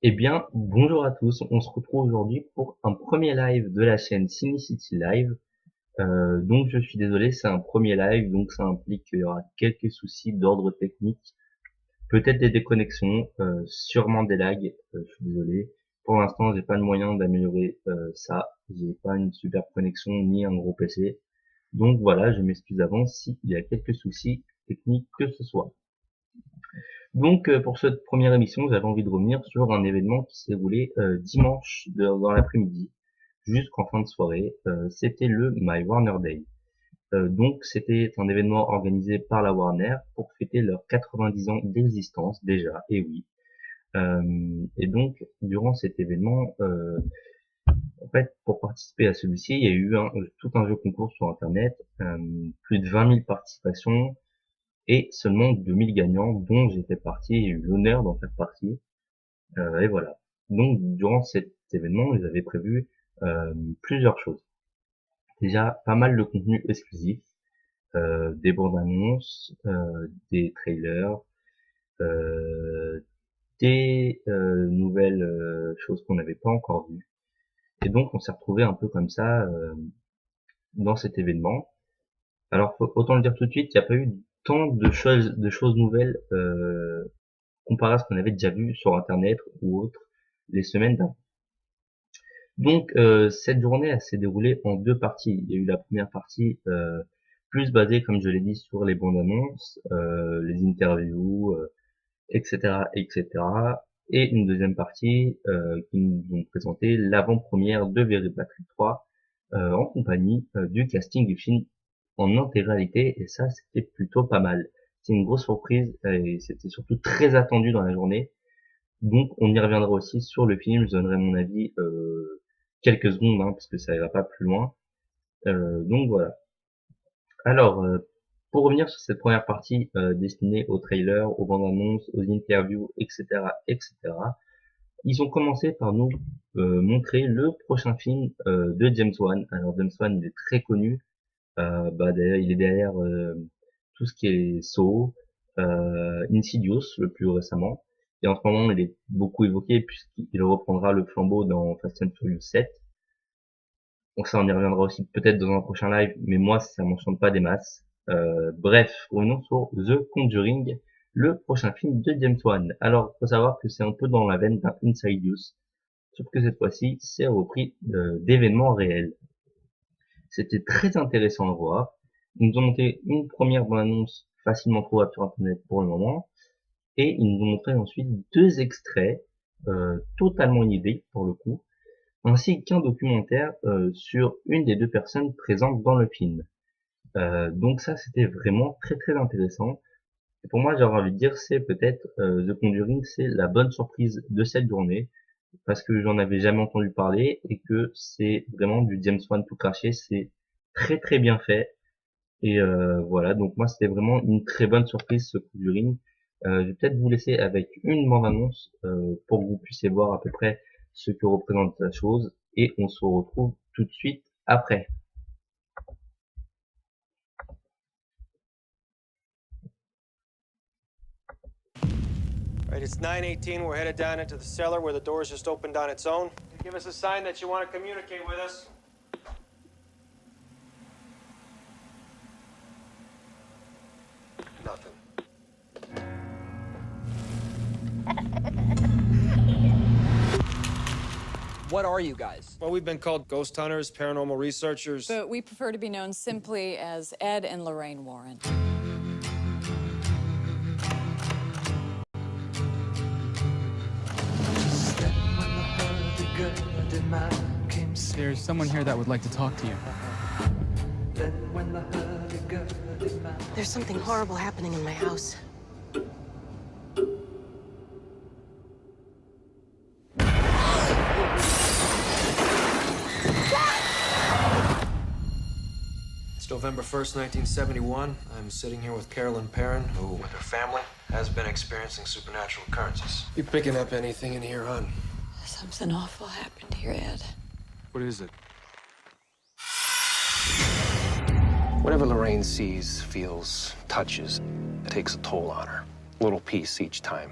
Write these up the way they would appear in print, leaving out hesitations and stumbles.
Eh bien, bonjour à tous, on se retrouve aujourd'hui pour un premier live de la chaîne Cinicity Live. Donc je suis désolé, c'est un premier live, donc ça implique qu'il y aura quelques soucis d'ordre technique, peut-être des déconnexions, sûrement des lags, je suis désolé. Pour l'instant, j'ai pas de moyen d'améliorer ça, j'ai pas une super connexion ni un gros PC. Donc voilà, je m'excuse d'avance s'il y a quelques soucis techniques que ce soit. Donc pour cette première émission, j'avais envie de revenir sur un événement qui s'est déroulé dimanche dans l'après-midi jusqu'en fin de soirée. C'était le My Warner Day. Donc c'était un événement organisé par la Warner pour fêter leurs 90 ans d'existence déjà, et oui. Et donc durant cet événement, en fait, pour participer à celui-ci, il y a eu tout un jeu concours sur Internet, plus de 20 000 participations, et seulement 2000 gagnants dont j'ai fait partie et eu l'honneur d'en faire partie. Et voilà. Donc durant cet événement, ils avaient prévu plusieurs choses. Déjà pas mal de contenu exclusif, des bandes annonces, des trailers, euh, des nouvelles choses qu'on n'avait pas encore vues. Et donc on s'est retrouvé un peu comme ça dans cet événement. Alors autant le dire tout de suite, il n'y a pas eu tant de choses nouvelles comparé à ce qu'on avait déjà vu sur internet ou autre les semaines d'avant. Donc cette journée elle s'est déroulée en deux parties. Il y a eu la première partie plus basée, comme je l'ai dit, sur les bandes annonces, les interviews, etc., etc. Et une deuxième partie qui nous ont présenté l'avant-première de Very Patrick 3 en compagnie du casting du film en intégralité. Et ça, c'était plutôt pas mal. C'est une grosse surprise et c'était surtout très attendu dans la journée. Donc on y reviendra aussi sur le film, je donnerai mon avis quelques secondes, parce que ça ira pas plus loin. Donc voilà. Alors, pour revenir sur cette première partie destinée aux trailers, aux bandes annonces, aux interviews, etc., etc., ils ont commencé par nous montrer le prochain film de James Wan. Alors James Wan, il est très connu. D'ailleurs, il est derrière tout ce qui est Saw, Insidious le plus récemment. Et en ce moment, il est beaucoup évoqué puisqu'il reprendra le flambeau dans Fast and Furious 7. Donc ça, on y reviendra aussi peut-être dans un prochain live, mais moi, ça m'enchante pas des masses. Bref, revenons sur The Conjuring, le prochain film de James Wan. Alors, faut savoir que c'est un peu dans la veine d'un Insidious, sauf que cette fois-ci, c'est repris d'événements réels. C'était très intéressant à voir. Ils nous ont montré une première bande-annonce facilement trouvable sur Internet pour le moment, et ils nous ont montré ensuite deux extraits totalement inédits pour le coup, ainsi qu'un documentaire sur une des deux personnes présentes dans le film. Donc ça, c'était vraiment très très intéressant. Et pour moi, j'aurais envie de dire, c'est peut-être The Conjuring, c'est la bonne surprise de cette journée, parce que j'en avais jamais entendu parler et que c'est vraiment du James Wan tout craché, c'est très très bien fait. Et voilà, donc moi c'était vraiment une très bonne surprise ce Conjuring. Je vais peut-être vous laisser avec une bande-annonce pour que vous puissiez voir à peu près ce que représente la chose et on se retrouve tout de suite après. Right, it's 9:18. We're headed down into the cellar where the doors just opened on its own. Give us a sign that you want to communicate with us. Nothing. What are you guys? Well, we've been called ghost hunters, paranormal researchers. But we prefer to be known simply as Ed and Lorraine Warren. There's someone here that would like to talk to you. There's something horrible happening in my house. It's November 1st, 1971. I'm sitting here with Carolyn Perrin, who, with her family, has been experiencing supernatural occurrences. You picking up anything in here, hon? Something awful happened here, Ed. What is it? Whatever Lorraine sees, feels, touches, it takes a toll on her. A little piece each time.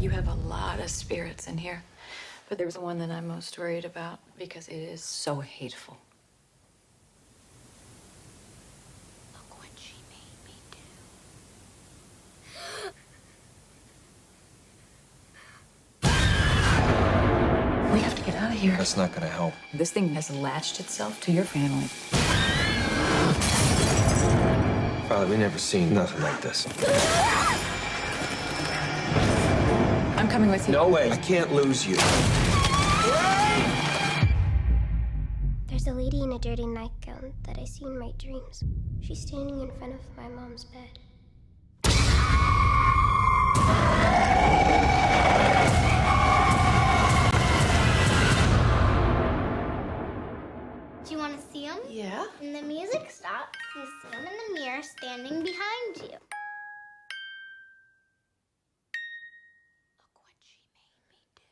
You have a lot of spirits in here, but there's one that I'm most worried about because it is so hateful. Look what she made me do. We have to get out of here. That's not gonna help. This thing has latched itself to your family. Father, we never seen nothing like this. I'm coming with you. No way. I can't lose you. There's a lady in a dirty nightgown that I see in my dreams. She's standing in front of my mom's bed. Do you want to see him? Yeah? When the music stops, you see him in the mirror standing behind you. Look what she made me do.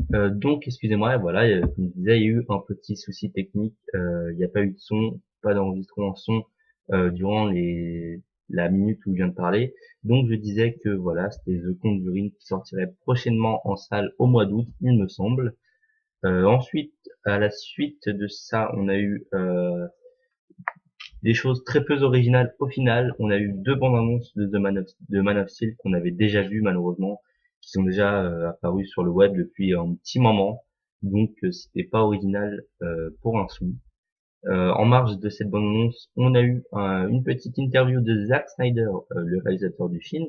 Donc, excusez-moi, voilà, comme je disais, il y a eu un petit souci technique. Il n'y a pas eu de son, pas d'enregistrement son durant la minute où je viens de parler. Donc, je disais que voilà, c'était The Conjuring qui sortirait prochainement en salle au mois d'août, il me semble. Ensuite, à la suite de ça, on a eu des choses très peu originales au final. On a eu 2 bandes annonces de Man of Steel qu'on avait déjà vues malheureusement, qui sont déjà apparues sur le web depuis un petit moment. Donc c'était pas original pour un sou. En marge de cette bande annonce, on a eu une petite interview de Zack Snyder, le réalisateur du film,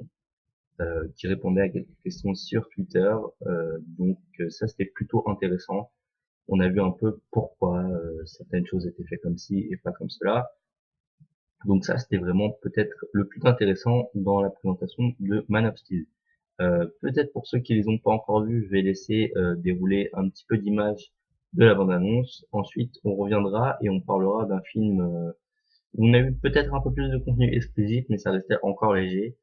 qui répondait à quelques questions sur Twitter. Donc ça c'était plutôt intéressant. On a vu un peu pourquoi certaines choses étaient faites comme ci et pas comme cela. Donc ça, c'était vraiment peut-être le plus intéressant dans la présentation de Man of Steel. Peut-être pour ceux qui les ont pas encore vus, je vais laisser dérouler un petit peu d'images de la bande-annonce. Ensuite, on reviendra et on parlera d'un film où on a eu peut-être un peu plus de contenu exclusif, mais ça restait encore léger.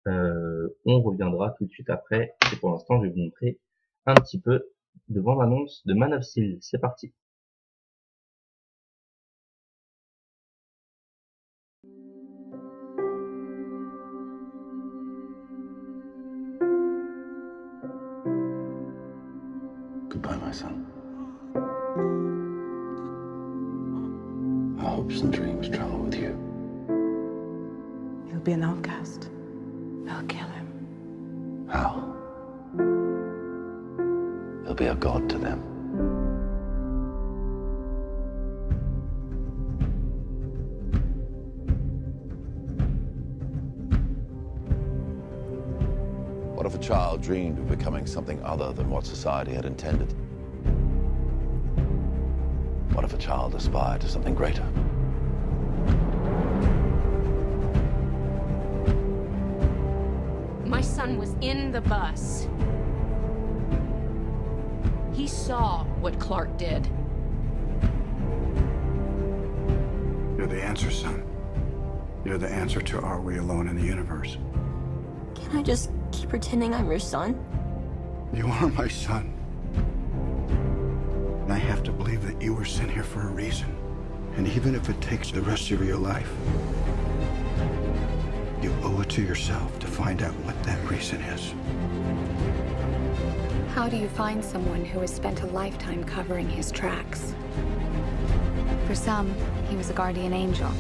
On reviendra tout de suite après. Et pour l'instant, je vais vous montrer un petit peu de bande-annonce de Man of Steel. C'est parti. Goodbye, my son. Our hopes and dreams travel with you. He'll be an outcast. I'll kill him. How? He'll be a god to them. What if a child dreamed of becoming something other than what society had intended? What if a child aspired to something greater? My son was in the bus. saw what Clark did. You're the answer, son. You're the answer to are we alone in the universe? Can I just keep pretending I'm your son? You are my son. And I have to believe that you were sent here for a reason. And even if it takes the rest of your life, you owe it to yourself to find out what that reason is. How do you find someone who has spent a lifetime covering his tracks? For some, he was a guardian angel.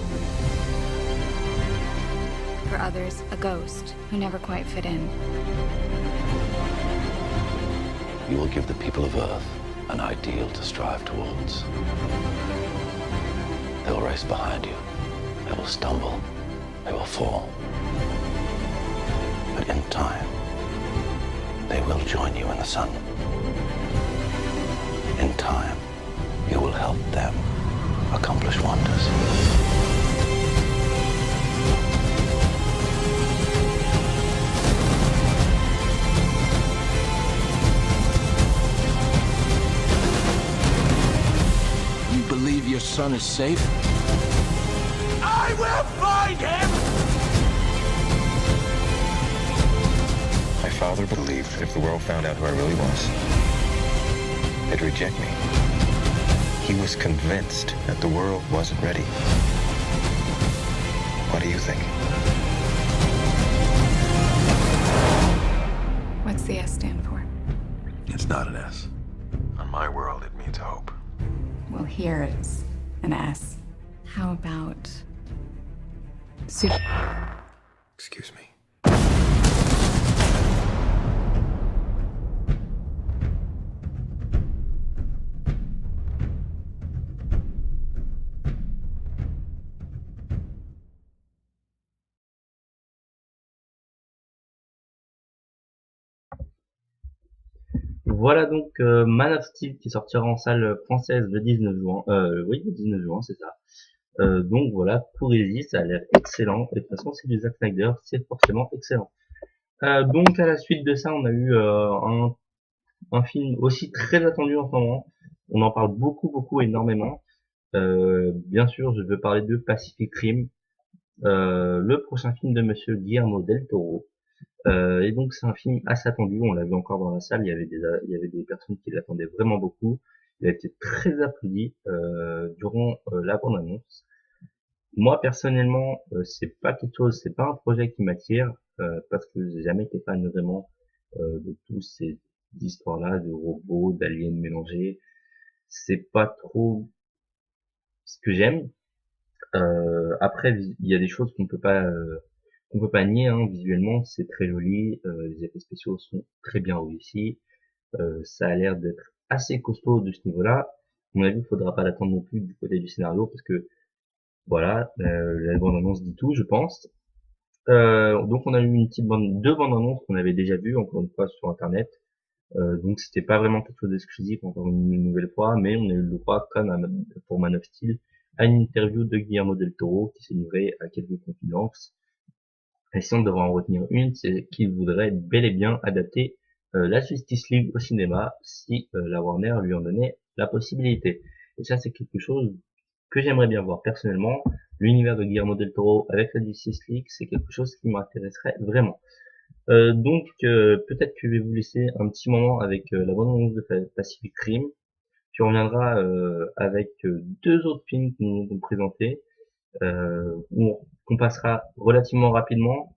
For others, a ghost who never quite fit in. You will give the people of Earth an ideal to strive towards. They will race behind you. They will stumble. They will fall. But in time, they will join you in the sun. In time, you will help them accomplish wonders. You believe your son is safe? I will find him! My father believed that if the world found out who I really was, they'd reject me. He was convinced that the world wasn't ready. What do you think? What's the S stand for? It's not an S. On my world, it means hope. Well, here it's an S. How about... Excuse me. Voilà donc Man of Steel qui sortira en salle française le 19 juin. Oui, le 19 juin, c'est ça. Donc voilà, pour Easy, ça a l'air excellent. Et de toute façon, c'est du Zack Snyder, c'est forcément excellent. Donc à la suite de ça, on a eu un film aussi très attendu en ce moment. On en parle beaucoup, énormément. Bien sûr, je veux parler de Pacific Rim, le prochain film de Monsieur Guillermo del Toro. Et donc c'est un film assez attendu, on l'a vu encore dans la salle, il y avait des personnes qui l'attendaient vraiment beaucoup. Il a été très applaudi durant la bande-annonce. Moi personnellement, c'est pas un projet qui m'attire parce que j'ai jamais été fan vraiment de tous ces histoires-là, de robots, d'aliens mélangés. C'est pas trop ce que j'aime. Après, il y a des choses qu'on peut pas nier, hein. Visuellement, c'est très joli, les effets spéciaux sont très bien réussis, ça a l'air d'être assez costaud de ce niveau-là. À mon avis, il faudra pas l'attendre non plus du côté du scénario, parce que voilà, la bande-annonce dit tout, je pense. Donc on a eu deux bandes-annonces qu'on avait déjà vues, encore une fois, sur Internet. Donc c'était pas vraiment quelque chose d'exclusif, encore une nouvelle fois, mais on a eu le droit, comme pour Man of Steel, à une interview de Guillermo del Toro, qui s'est livré à quelques confidences. Et si on devrait en retenir une, c'est qu'il voudrait bel et bien adapter la Justice League au cinéma, si la Warner lui en donnait la possibilité. Et ça, c'est quelque chose que j'aimerais bien voir personnellement. L'univers de Guillermo del Toro avec la Justice League, c'est quelque chose qui m'intéresserait vraiment. Donc peut-être que je vais vous laisser un petit moment avec la bande-annonce de Pacific Rim. Puis on reviendra avec deux autres films que nous allons présenter, qu'on passera relativement rapidement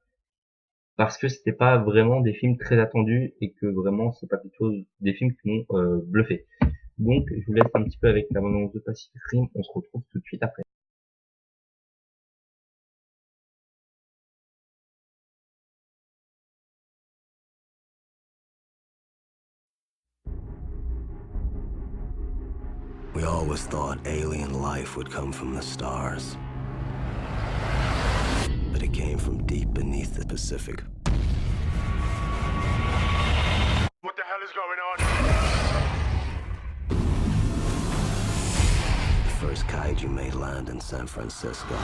parce que c'était pas vraiment des films très attendus et que vraiment c'est pas quelque chose, des films qui m'ont bluffé. Donc je vous laisse un petit peu avec la bande-annonce de Pacific Rim. On se retrouve tout de suite après. We always thought alien life would come from the stars. But it came from deep beneath the Pacific. What the hell is going on? The first kaiju made land in San Francisco.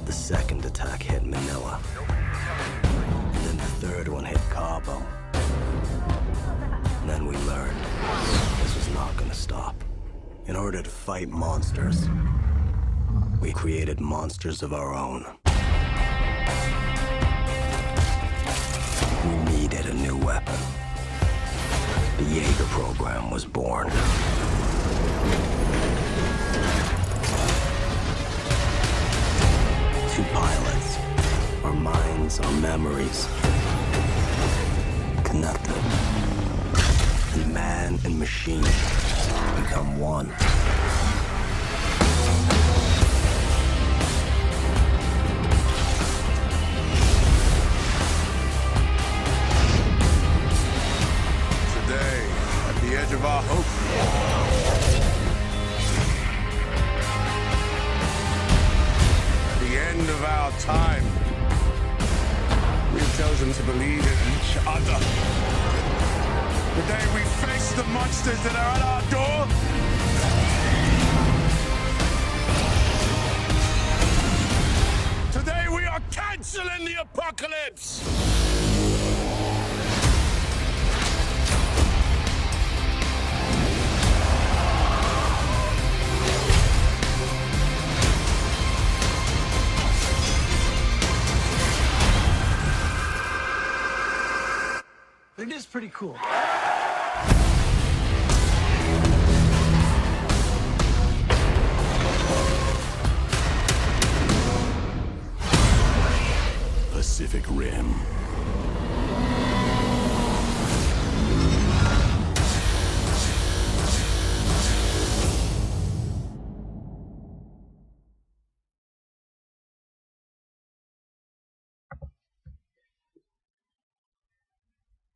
The second attack hit Manila. And then the third one hit Cabo. learned this was not gonna stop. In order to fight monsters, we created monsters of our own. We needed a new weapon. The Jaeger program was born. Two pilots, our minds, our memories, connected. And man and machine become one. Today, at the edge of our hope, at the end of our time, we've chosen to believe in each other. Today we face the monsters that are at our door. Today we are canceling the apocalypse. It is pretty cool. Pacific Rim.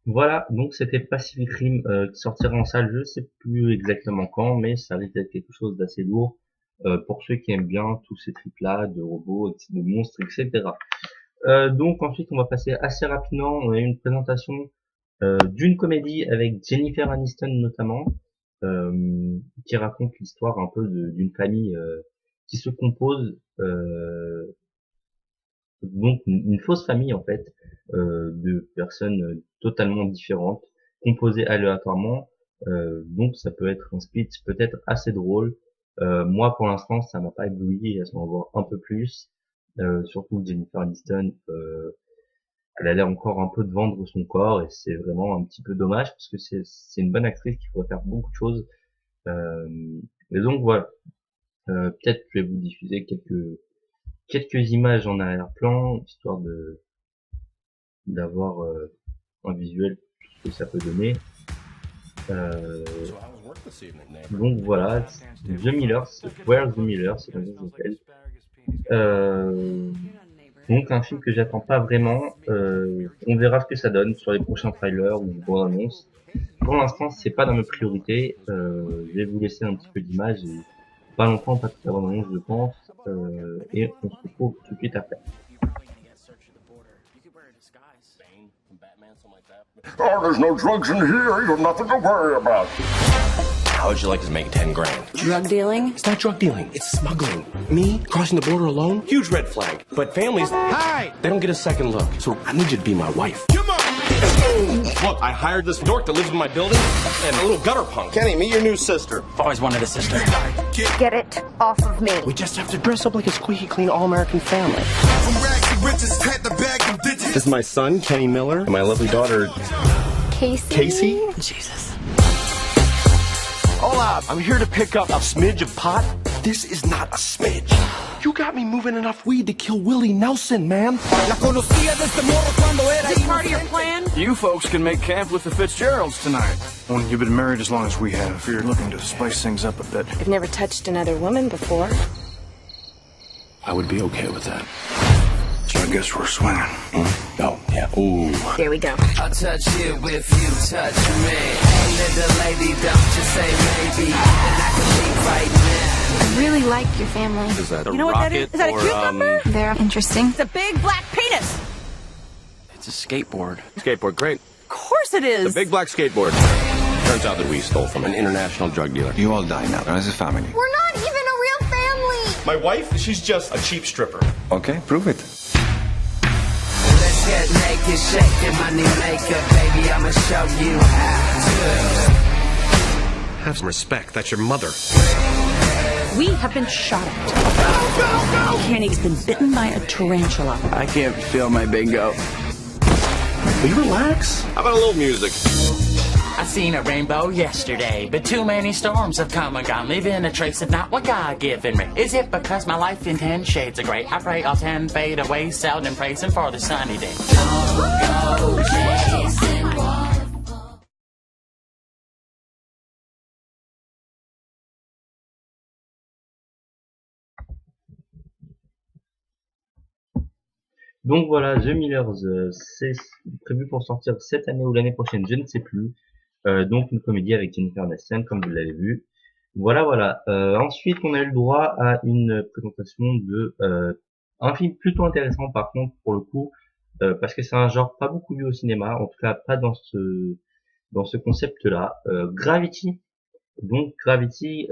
Voilà, donc c'était Pacific Rim qui sortira en salle, je sais plus exactement quand, mais ça risque d'être quelque chose d'assez lourd pour ceux qui aiment bien tous ces trips-là, de robots, de monstres, etc. Donc ensuite on va passer assez rapidement, on a eu une présentation d'une comédie avec Jennifer Aniston notamment, qui raconte l'histoire un peu d'une famille qui se compose, donc une fausse famille en fait, de personnes totalement différentes, composées aléatoirement, donc ça peut être un split peut-être assez drôle. Moi pour l'instant ça m'a pas ébloui, à en voir un peu plus, surtout Jennifer Aniston, elle a l'air encore un peu de vendre son corps et c'est vraiment un petit peu dommage parce que c'est une bonne actrice qui pourrait faire beaucoup de choses, et donc voilà, peut-être que je vais vous diffuser quelques images en arrière-plan histoire d'avoir un visuel, ce que ça peut donner. Donc voilà, The Millers, Where's the Millers, c'est comme ça que ça s'appelle. Donc un film que j'attends pas vraiment, on verra ce que ça donne sur les prochains trailers ou bonnes annonces. Pour l'instant c'est pas dans mes priorités, je vais vous laisser un petit peu d'images et pas longtemps, pas toute la bonne annonce je pense, et on se retrouve tout de suite après. Oh, there's no drugs in here. You have nothing to worry about. How would you like to make 10 grand? Drug dealing? It's not drug dealing. It's smuggling. Me crossing the border alone? Huge red flag. But families, hi, they don't get a second look. So I need you to be my wife. Come on! Look, I hired this dork that lives in my building and a little gutter punk. Kenny, meet your new sister. I've always wanted a sister. Get it off of me. We just have to dress up like a squeaky clean all-American family. This is my son, Kenny Miller, and my lovely daughter, Casey? Jesus. Hola, I'm here to pick up a smidge of pot. This is not a smidge. You got me moving enough weed to kill Willie Nelson, man. Is this part of your plan? You folks can make camp with the Fitzgeralds tonight. When you've been married as long as we have, you're looking to spice things up a bit. I've never touched another woman before. I would be okay with that. So I guess we're swinging. Oh, yeah. Ooh. Here we go. I'll touch you if you touch me. Hey, little lady, don't just say maybe. And I can leave right now. I really like your family. Is that a You know what that is? rocket Is that a or, cucumber? They're interesting. It's a big black penis. It's a skateboard. Skateboard, great. Of course it is. The big black skateboard. Turns out that we stole from an international drug dealer. You all die now as a family. We're not even a real family. My wife, she's just a cheap stripper. Okay, prove it. Let's get naked, shake your money maker, baby. I'ma show you how to. Have some respect. That's your mother. We have been shot at. Kenny's been bitten by a tarantula. I can't feel my bingo. Will you relax? How about a little music? I seen a rainbow yesterday, but too many storms have come and gone, leaving a trace of not what God given me. Is it because my life in 10 shades of gray? I pray all 10 fade away, seldom praising for the sunny day. Go chasing waterfall. Donc voilà, The Millers, c'est prévu pour sortir cette année ou l'année prochaine, je ne sais plus. Donc une comédie avec Jennifer Aniston, comme vous l'avez vu. Voilà. Ensuite, on a eu le droit à une présentation de un film plutôt intéressant, par contre, pour le coup, parce que c'est un genre pas beaucoup vu au cinéma, en tout cas pas dans ce concept-là. Gravity. Donc Gravity,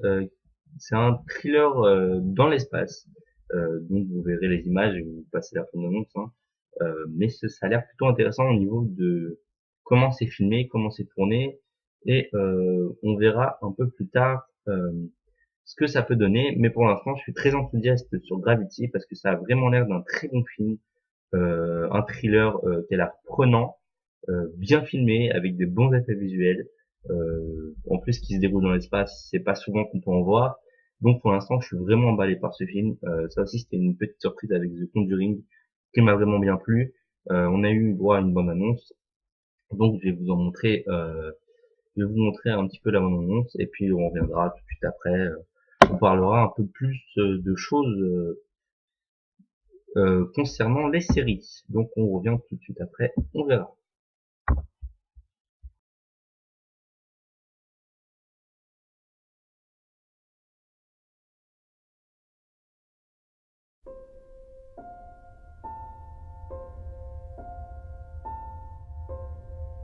c'est un thriller dans l'espace. Donc vous verrez les images et vous passez la fin de l'annonce, hein. Mais ça a l'air plutôt intéressant au niveau de comment c'est filmé, comment c'est tourné, et on verra un peu plus tard ce que ça peut donner. Mais pour l'instant, je suis très enthousiaste sur Gravity parce que ça a vraiment l'air d'un très bon film, un thriller qui a l'air prenant, bien filmé, avec des bons effets visuels. En plus, qui se déroule dans l'espace, c'est pas souvent qu'on peut en voir. Donc pour l'instant, je suis vraiment emballé par ce film. Ça aussi, c'était une petite surprise avec The Conjuring qui m'a vraiment bien plu. On a eu droit à une bonne annonce. Donc je vais vous montrer un petit peu la bonne annonce et puis on reviendra tout de suite après. On parlera un peu plus de choses concernant les séries. Donc on revient tout de suite après, on verra.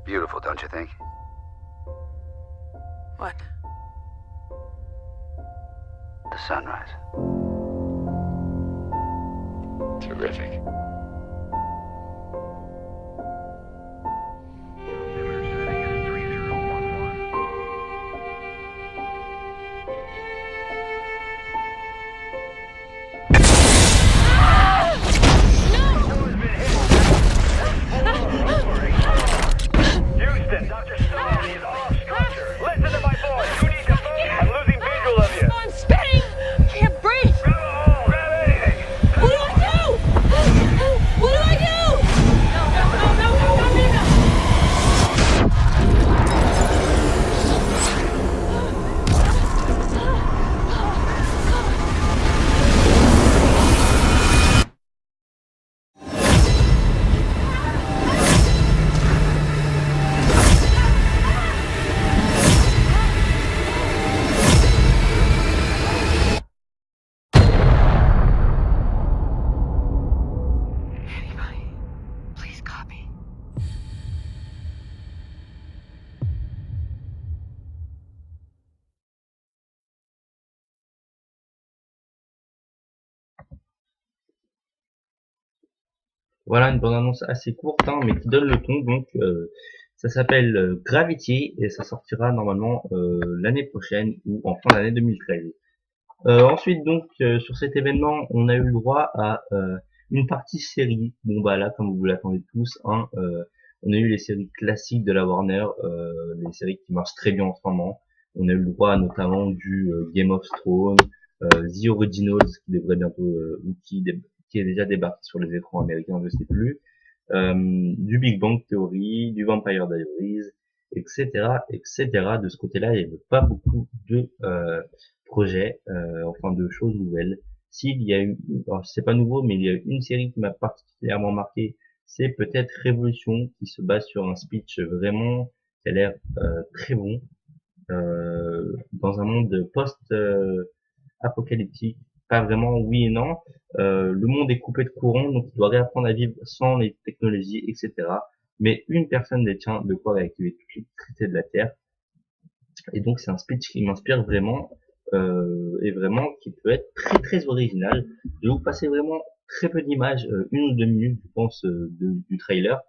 Beautiful, don't you think? What? The sunrise. Terrific. Voilà une bande-annonce assez courte, hein, mais qui donne le ton. Donc ça s'appelle Gravity et ça sortira normalement l'année prochaine ou en fin d'année 2013. Ensuite donc sur cet événement, on a eu le droit à une partie série. Bon bah là, comme vous l'attendez tous, hein, on a eu les séries classiques de la Warner, les séries qui marchent très bien en ce moment. On a eu le droit notamment du Game of Thrones, The Originals qui devrait bientôt qui est déjà débarqué sur les écrans américains, je sais plus, du Big Bang Theory, du Vampire Diaries, etc. De ce côté-là, il n'y avait pas beaucoup de projets, enfin de choses nouvelles. S'il y a eu, alors c'est pas nouveau, mais il y a une série qui m'a particulièrement marqué, c'est peut-être Révolution, qui se base sur un speech vraiment qui a l'air très bon, dans un monde post-apocalyptique. Pas vraiment oui et non. Le monde est coupé de courant, donc il doit réapprendre à vivre sans les technologies, etc. Mais une personne détient de quoi réactiver toute l'électricité de la Terre. Et donc c'est un speech qui m'inspire vraiment, et vraiment qui peut être très très original. Je vais vous passer vraiment très peu d'images, 1 ou 2 minutes, je pense, du trailer.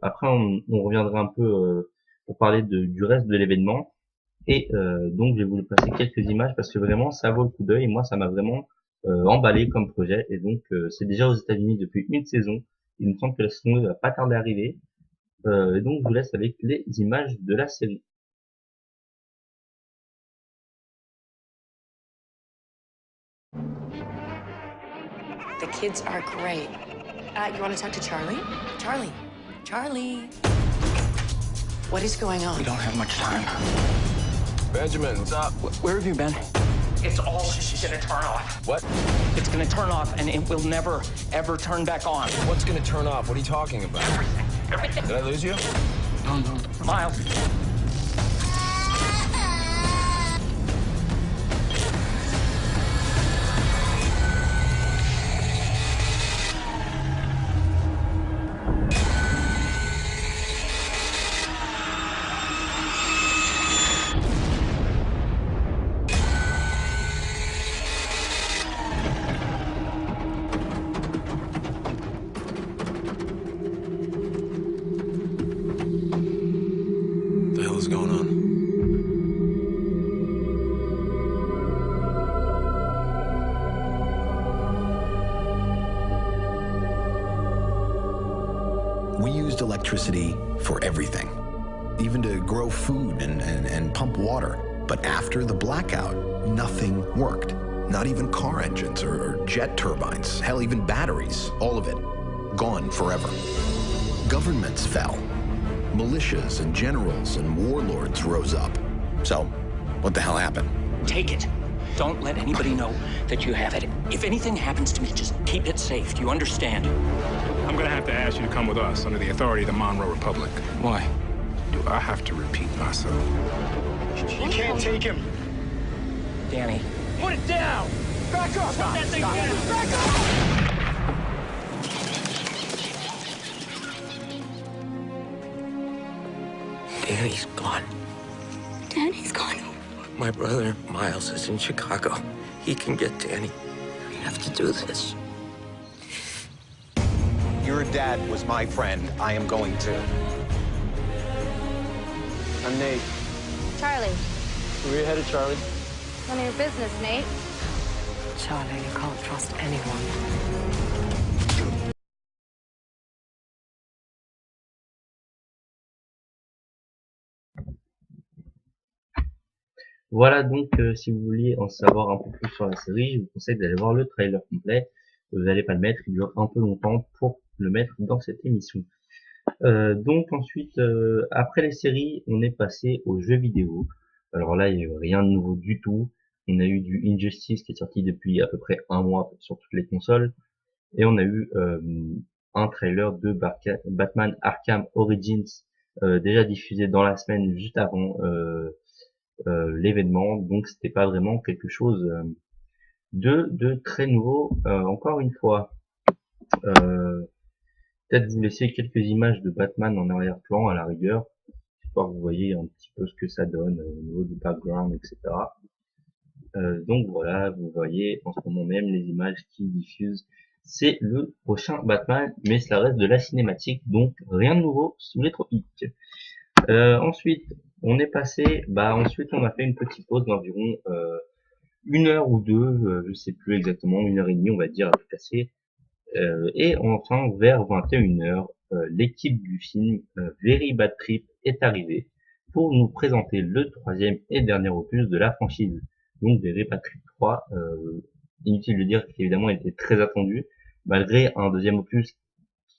Après on reviendra un peu pour parler du reste de l'événement. Et donc j'ai voulu passer quelques images parce que vraiment ça vaut le coup d'œil et moi ça m'a vraiment emballé comme projet. Et donc c'est déjà aux États-Unis depuis une saison. Il me semble que la saison 2 va pas tarder à arriver. Et donc je vous laisse avec les images de la série. The kids are great. You want to talk to Charlie? Charlie. What is going on? We don't have much time. Benjamin, what's up? Where have you been? It's all gonna turn off. What? It's gonna turn off and it will never, ever turn back on. What's gonna turn off? What are you talking about? Everything. Did I lose you? No. Miles. What the hell is going on? We used electricity for everything, even to grow food and pump water. But after the blackout, nothing worked. Not even car engines or jet turbines, hell, even batteries, all of it, gone forever. Governments fell. Militias and generals and warlords rose up. So, what the hell happened? Take it. Don't let anybody know that you have it. If anything happens to me, just keep it safe. Do you understand? I'm gonna have to ask you to come with us under the authority of the Monroe Republic. Why? Do I have to repeat myself? You can't take him. Danny. Put it down! Back up! Put that thing down! Back up! Danny's gone. Daddy's gone. My brother, Miles, is in Chicago. He can get Danny. We have to do this. Your dad was my friend. I am going to. I'm Nate. Charlie, Where you headed, Charlie? none of your business, Nate. Charlie, you can't trust anyone. Voilà donc si vous voulez en savoir un peu plus sur la série, je vous conseille d'aller voir le trailer complet. Vous n'allez pas le mettre, il dure un peu longtemps pour le mettre dans cette émission. Donc ensuite, après les séries, on est passé aux jeux vidéo. Alors là, il n'y a eu rien de nouveau du tout. On a eu du Injustice qui est sorti depuis à peu près un mois sur toutes les consoles. Et on a eu un trailer de Batman Arkham Origins déjà diffusé dans la semaine juste avant l'événement. Donc c'était pas vraiment quelque chose de très nouveau. Encore une fois, peut-être vous laisser quelques images de Batman en arrière-plan à la rigueur, histoire que vous voyez un petit peu ce que ça donne au niveau du background, etc. Donc voilà, vous voyez en ce moment même les images qui diffusent. C'est le prochain Batman, mais cela reste de la cinématique, donc rien de nouveau sous les tropiques. Ensuite, on est passé, ensuite on a fait une petite pause d'environ 1 heure ou 2, je sais plus exactement, 1h30 on va dire à tout casser. Et enfin vers 21h, l'équipe du film Very Bad Trip est arrivée pour nous présenter le 3e et dernier opus de la franchise. Donc Very Bad Trip 3, inutile de dire qu'évidemment il était très attendu, malgré un 2e opus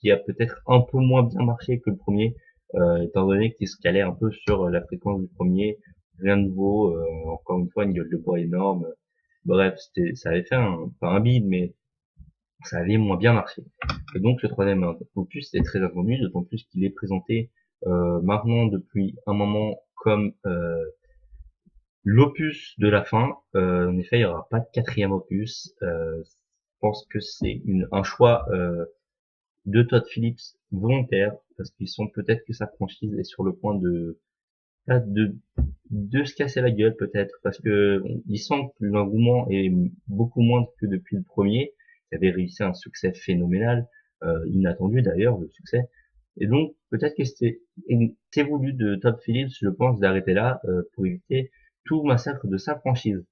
qui a peut-être un peu moins bien marché que le premier, étant donné qu'il se calait un peu sur la fréquence du premier, rien de nouveau, encore une fois une gueule de bois énorme, bref, ça avait fait pas un bide, mais ça avait moins bien marché. Et donc ce 3e opus est très attendu, d'autant plus qu'il est présenté maintenant depuis un moment comme l'opus de la fin. En effet, il n'y aura pas de 4e opus. Je pense que c'est un choix de Todd Phillips volontaire, parce qu'ils sont peut-être que sa franchise est sur le point de se casser la gueule peut-être, parce que il semble que l'engouement est beaucoup moins que depuis le premier, qui avait réussi un succès phénoménal, inattendu d'ailleurs le succès. Et donc, peut-être que c'est voulu de Todd Phillips, je pense, d'arrêter là pour éviter tout massacre de sa franchise.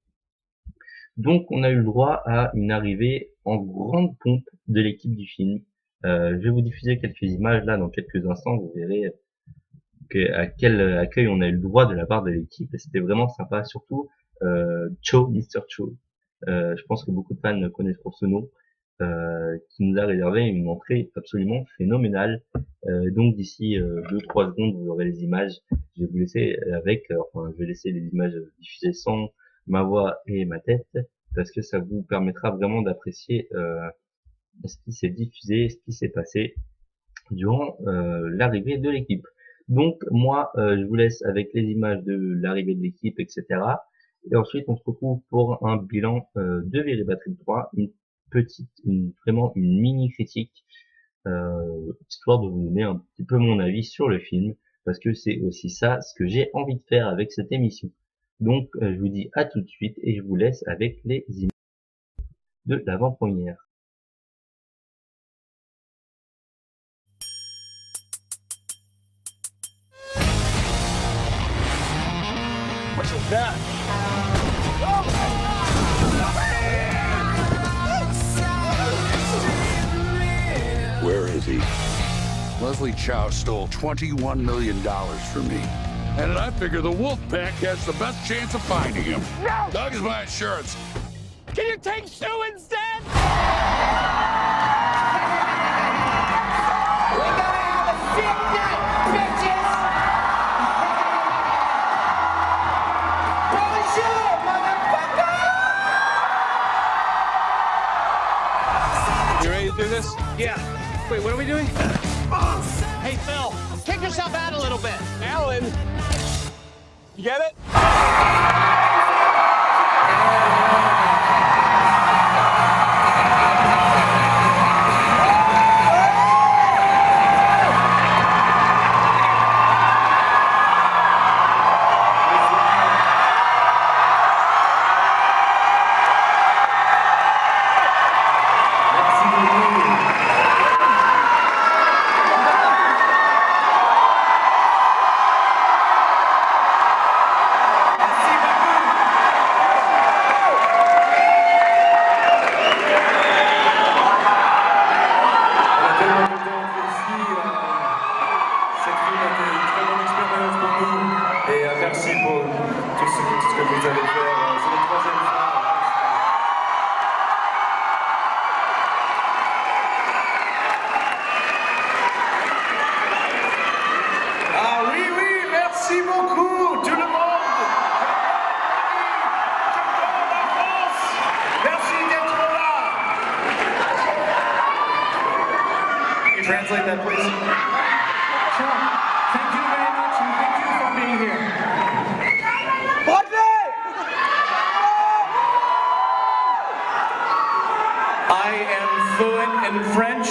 Donc, on a eu le droit à une arrivée en grande pompe de l'équipe du film. Je vais vous diffuser quelques images là dans quelques instants, vous verrez à quel accueil on a eu le droit de la part de l'équipe, et c'était vraiment sympa, surtout Cho, Mr. Cho. Je pense que beaucoup de fans connaissent pour ce nom. Qui nous a réservé une entrée absolument phénoménale. Donc d'ici 2-3 secondes, vous aurez les images. Je vais vous laisser je vais laisser les images diffusées sans ma voix et ma tête, parce que ça vous permettra vraiment d'apprécier ce qui s'est diffusé, ce qui s'est passé durant l'arrivée de l'équipe. Donc moi, je vous laisse avec les images de l'arrivée de l'équipe, etc. Et ensuite, on se retrouve pour un bilan de Very Bad Trip 3, vraiment une mini critique, histoire de vous donner un petit peu mon avis sur le film, parce que c'est aussi ça ce que j'ai envie de faire avec cette émission. Donc je vous dis à tout de suite et je vous laisse avec les images de l'avant-première. What's that? Where is he? Leslie Chow stole $21 million from me. And I figure the Wolfpack has the best chance of finding him. No! Doug is my insurance. Can you take Sue instead? We're gonna have a sick night, bitches! Bonjour, motherfucker! You ready to do this? Yeah. Wait, what are we doing? Hey, Phil, kick yourself out a little bit. Alan! You get it? Translate that, please. Sure. Thank you very much, and thank you for being here. I am fluent in French.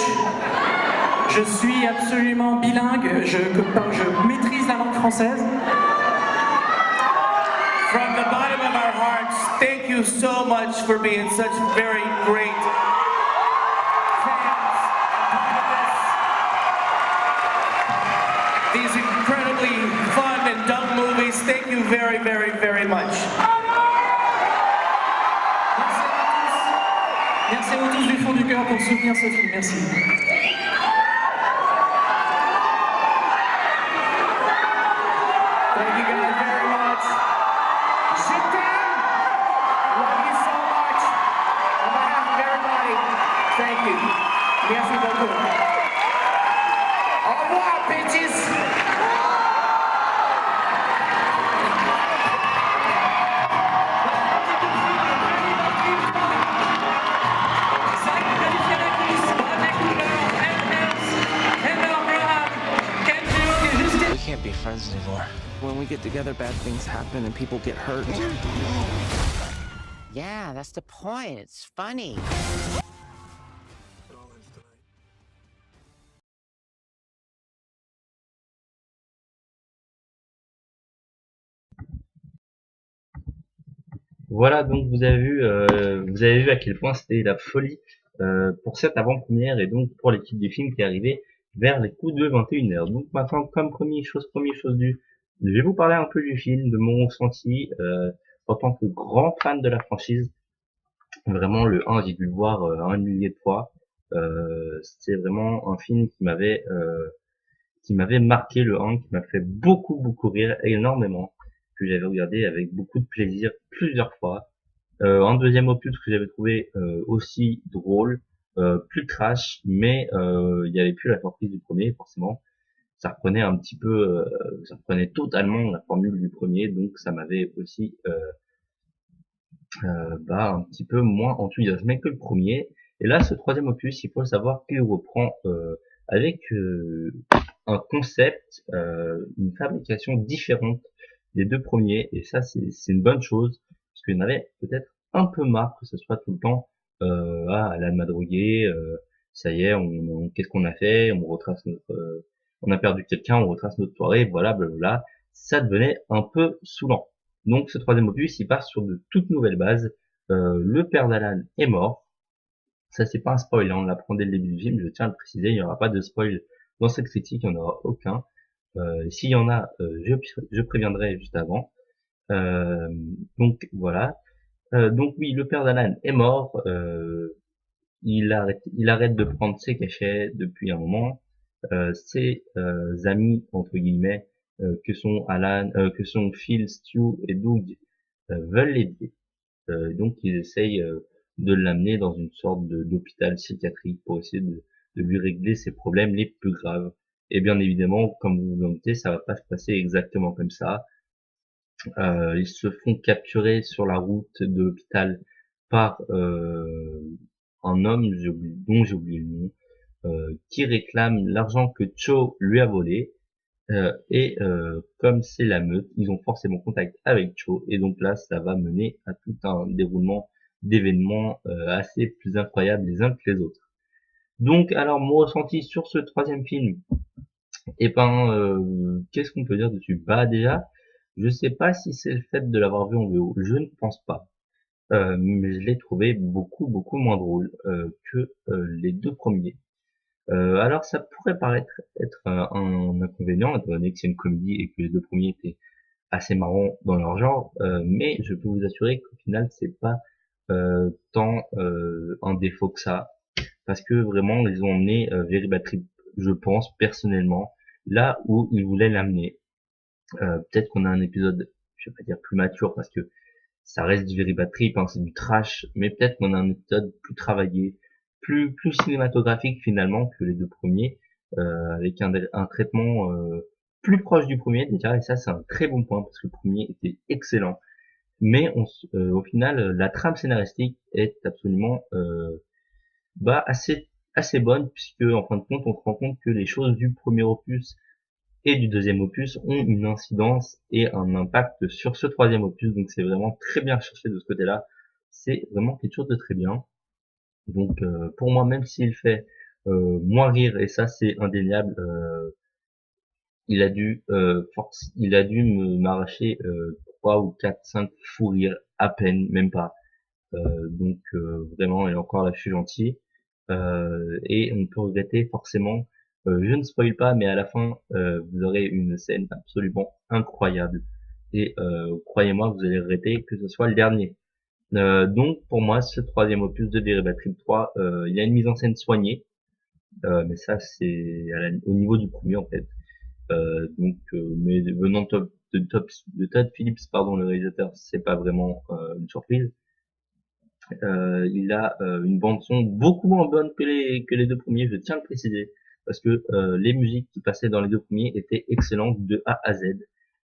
Je suis absolument bilingue. Je maîtrise la langue française. From the bottom of our hearts, thank you so much for being such very great these incredibly fun and dumb movies. Thank you very, very, very much. Merci à vous tous du fond du cœur pour soutenir ce film. Merci. Thank you guys very much. Sit down. Love you so much. On behalf of everybody, thank you. Merci beaucoup. Au revoir, bitches. We can't be friends anymore. When we get together, bad things happen and people get hurt. Yeah, that's the point. It's funny. Voilà, donc vous avez vu à quel point c'était la folie pour cette avant-première et donc pour l'équipe du film qui est arrivée vers les coups de 21h. Donc maintenant, comme première chose due, je vais vous parler un peu du film, de mon ressenti en tant que grand fan de la franchise. Vraiment, le 1, j'ai dû le voir un millier de fois. C'est vraiment un film qui m'avait marqué, le 1, qui m'a fait beaucoup rire, énormément, que j'avais regardé avec beaucoup de plaisir plusieurs fois. Un deuxième opus que j'avais trouvé aussi drôle, plus trash, mais il y avait plus la surprise du premier, forcément. Ça reprenait un petit peu, ça reprenait totalement la formule du premier, donc ça m'avait aussi un petit peu moins enthousiasmé que le premier. Et là, ce troisième opus, il faut savoir qu'il reprend avec un concept, une fabrication différente des deux premiers, et ça c'est une bonne chose, parce qu'il y en avait peut-être un peu marre que ce soit tout le temps à la madrouiller, ça y est, qu'est-ce qu'on a fait, on retrace notre, on a perdu quelqu'un, on retrace notre soirée, voilà, blablabla. Ça devenait un peu saoulant. Donc ce troisième opus, il part sur de toutes nouvelles bases. Le père d'Alan est mort. Ça c'est pas un spoil, hein, on l'apprend dès le début du film, je tiens à le préciser, il n'y aura pas de spoil dans cette critique, il n'y en aura aucun. S'il y en a, je préviendrai juste avant. Donc voilà. Donc oui, le père d'Alan est mort. Il arrête de prendre ses cachets depuis un moment. Ses amis entre guillemets que sont que sont Phil, Stu et Doug veulent l'aider. Donc ils essayent de l'amener dans une sorte d'hôpital psychiatrique pour essayer de lui régler ses problèmes les plus graves. Et bien évidemment, comme vous vous en doutez, ça va pas se passer exactement comme ça. Ils se font capturer sur la route de l'hôpital par un homme dont j'ai oublié le nom, qui réclame l'argent que Cho lui a volé. Et comme c'est la meute, ils ont forcément contact avec Cho, et donc là ça va mener à tout un déroulement d'événements assez plus incroyables les uns que les autres. Donc alors mon ressenti sur ce troisième film, et qu'est-ce qu'on peut dire dessus? Bah déjà, je sais pas si c'est le fait de l'avoir vu en VO, je ne pense pas, mais je l'ai trouvé beaucoup moins drôle que les deux premiers. Alors ça pourrait paraître être un inconvénient, étant donné que c'est une comédie et que les deux premiers étaient assez marrants dans leur genre, mais je peux vous assurer qu'au final c'est pas tant un défaut que ça, parce que vraiment ils ont emmené Very Bad Trip, je pense personnellement, là où ils voulaient l'amener. Peut-être qu'on a un épisode, je vais pas dire plus mature, parce que ça reste du Very Bad Trip, hein, c'est du trash, mais peut-être qu'on a un épisode plus travaillé, plus cinématographique finalement que les deux premiers, avec un traitement plus proche du premier déjà, et ça c'est un très bon point parce que le premier était excellent. Mais au final, la trame scénaristique est absolument assez bonne, puisque en fin de compte on se rend compte que les choses du premier opus et du deuxième opus ont une incidence et un impact sur ce troisième opus, donc c'est vraiment très bien cherché de ce côté-là, c'est vraiment quelque chose de très bien. Donc pour moi, même s'il fait moins rire, et ça c'est indéniable, il a dû m'arracher 3 ou 4, 5 fous rires à peine, même pas. Donc vraiment, et encore là je suis gentil. Et on peut regretter forcément, je ne spoil pas, mais à la fin vous aurez une scène absolument incroyable, et croyez-moi, vous allez regretter que ce soit le dernier. Donc pour moi, ce troisième opus de Very Bad Trip 3, il y a une mise en scène soignée, mais ça c'est au niveau du premier en fait. Mais venant de Todd Phillips, pardon, le réalisateur, c'est pas vraiment une surprise. Il a une bande son beaucoup moins bonne que les deux premiers, je tiens à le préciser, parce que les musiques qui passaient dans les deux premiers étaient excellentes de A à Z,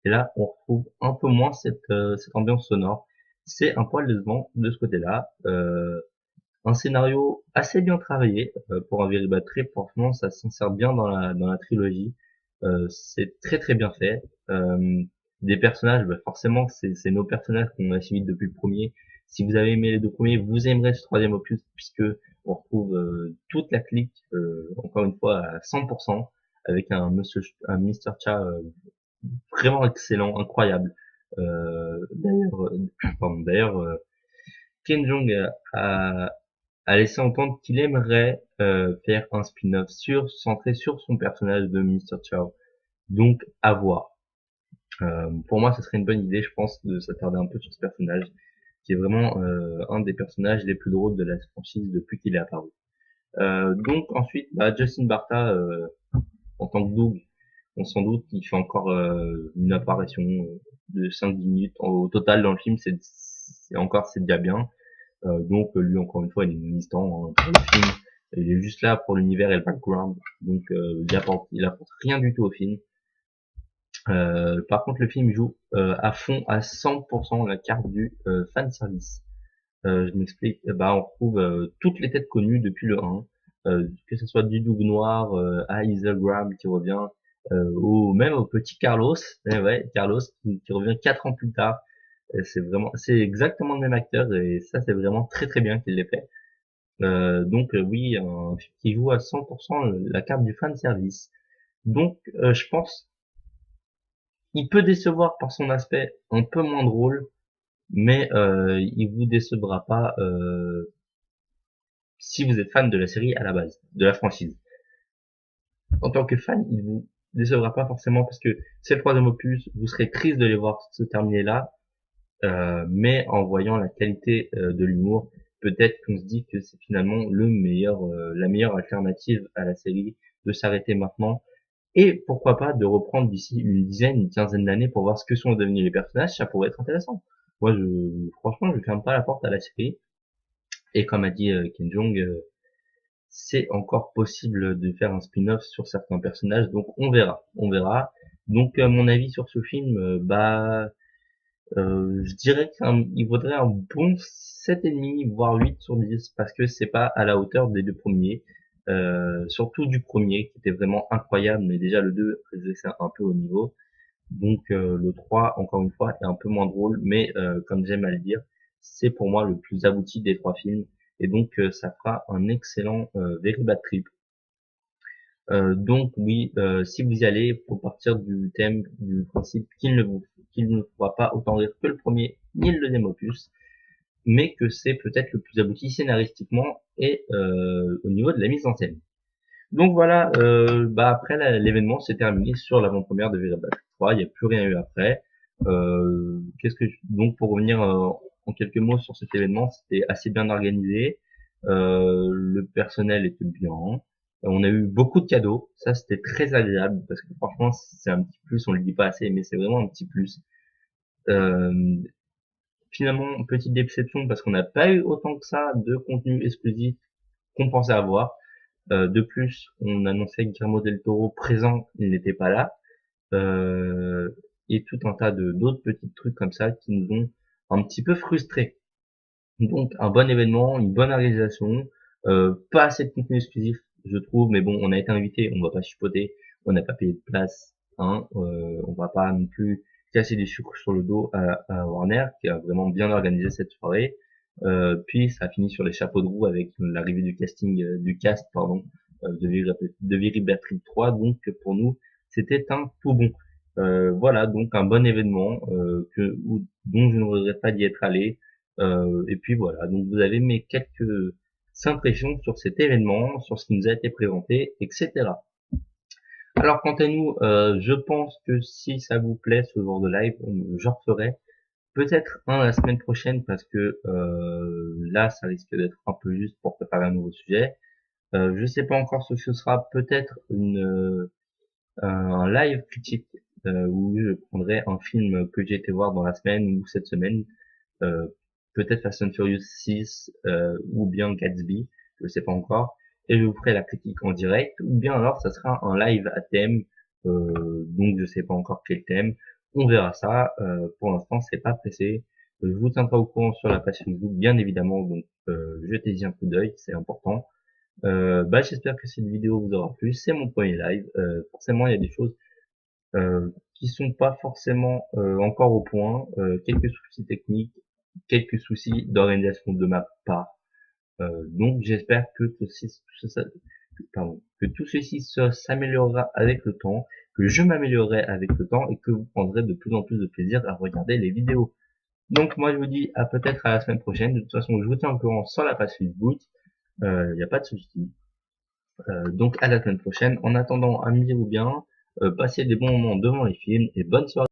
et là on retrouve un peu moins cette ambiance sonore. C'est un poil décevant de ce côté-là. Un scénario assez bien travaillé pour un Very Bad Trip, franchement ça s'insère bien dans la trilogie. C'est très bien fait. Des personnages, bah forcément c'est nos personnages qu'on a suivis depuis le premier. Si vous avez aimé les deux premiers, vous aimerez ce troisième opus, puisque on retrouve toute la clique, encore une fois à 100%, avec un Mr. Cha vraiment excellent, incroyable. D'ailleurs, Ken Jeong a a laissé entendre qu'il aimerait faire un spin-off centré sur son personnage de Mr. Chow. Donc à voir. Pour moi, ce serait une bonne idée, je pense, de s'attarder un peu sur ce personnage, qui est vraiment un des personnages les plus drôles de la franchise depuis qu'il est apparu. Donc ensuite, Justin Bartha, en tant que Doug, on s'en doute qu'il fait encore une apparition de 5-10 minutes. Au total, dans le film, c'est déjà bien. Donc lui, encore une fois, il est inexistant pour le film. Il est juste là pour l'univers et le background. Donc il apporte rien du tout au film. Par contre, le film joue à fond, à 100% la carte du fan service. Je m'explique. On retrouve toutes les têtes connues depuis le 1, que ce soit du Doug Noir à Hazel Graham qui revient, ou même au petit Carlos. Carlos qui revient 4 ans plus tard. C'est exactement le même acteur et ça c'est vraiment très très bien qu'il l'ait fait. Donc oui, un film qui joue à 100% la carte du fan service. Donc je pense il peut décevoir par son aspect un peu moins drôle, mais il vous décevra pas si vous êtes fan de la série à la base, de la franchise. En tant que fan, il vous décevra pas forcément parce que c'est le 3e opus, vous serez triste de les voir se terminer là, mais en voyant la qualité de l'humour, peut-être qu'on se dit que c'est finalement la meilleure alternative à la série de s'arrêter maintenant. Et pourquoi pas de reprendre d'ici une quinzaine d'années pour voir ce que sont devenus les personnages, ça pourrait être intéressant. Moi, franchement, je ferme pas la porte à la série. Et comme a dit Ken Jeong, c'est encore possible de faire un spin-off sur certains personnages, donc on verra. Donc mon avis sur ce film, je dirais qu'il vaudrait un bon 7,5 voire 8 sur 10 parce que c'est pas à la hauteur des 2 premiers. Surtout du premier qui était vraiment incroyable, mais déjà le 2 c'est un peu au niveau. Donc le 3 encore une fois est un peu moins drôle, mais comme j'aime à le dire, c'est pour moi le plus abouti des 3 films et donc ça fera un excellent Very Bad Trip. Donc oui, si vous y allez, faut partir du principe qu'il ne vous fera pas autant rire que le premier ni le 2e opus, mais que c'est peut-être le plus abouti scénaristiquement et au niveau de la mise en scène. Donc voilà, après l'événement s'est terminé sur l'avant-première de Very Bad Trip 3, il n'y a plus rien eu après. Donc pour revenir en quelques mots sur cet événement, c'était assez bien organisé, le personnel était bien, on a eu beaucoup de cadeaux, ça c'était très agréable parce que franchement c'est un petit plus, on le dit pas assez, mais c'est vraiment un petit plus. Finalement, petite déception parce qu'on n'a pas eu autant que ça de contenu exclusif qu'on pensait avoir. De plus, on annonçait Guillermo del Toro présent, il n'était pas là. Et tout un tas d'autres petits trucs comme ça qui nous ont un petit peu frustrés. Donc un bon événement, une bonne organisation, pas assez de contenu exclusif, je trouve, mais bon, on a été invité, on va pas chipoter, on n'a pas payé de place, on va pas non plus casser des sucres sur le dos à Warner qui a vraiment bien organisé cette soirée. Puis ça a fini sur les chapeaux de roue avec l'arrivée du cast de Very Bad Trip 3. Donc pour nous c'était un tout bon. Voilà, donc un bon événement dont je ne regrette pas d'y être allé. Et puis voilà, donc vous avez mes quelques impressions sur cet événement, sur ce qui nous a été présenté, etc. Alors quant à nous, je pense que si ça vous plaît ce genre de live, j'en referai peut-être un la semaine prochaine parce que là ça risque d'être un peu juste pour préparer un nouveau sujet. Je sais pas encore ce que ce sera, peut-être un live critique où je prendrai un film que j'ai été voir dans la semaine ou cette semaine, peut-être Fast and Furious 6 ou bien Gatsby, je sais pas encore, et je vous ferai la critique en direct, ou bien alors ça sera un live à thème, donc je sais pas encore quel thème, on verra ça, pour l'instant c'est pas pressé, je vous tiendrai au courant sur la page Facebook bien évidemment, donc jetez-y un coup d'œil, c'est important. J'espère que cette vidéo vous aura plu, c'est mon premier live, forcément il y a des choses qui sont pas forcément encore au point, quelques soucis techniques, quelques soucis d'organisation de ma part, donc j'espère que tout ceci s'améliorera avec le temps, que je m'améliorerai avec le temps et que vous prendrez de plus en plus de plaisir à regarder les vidéos. Donc moi je vous dis peut-être à la semaine prochaine. De toute façon je vous tiens au courant sur la page Facebook. y a pas de souci. Donc à la semaine prochaine. En attendant, amusez-vous bien, passez des bons moments devant les films et bonne soirée.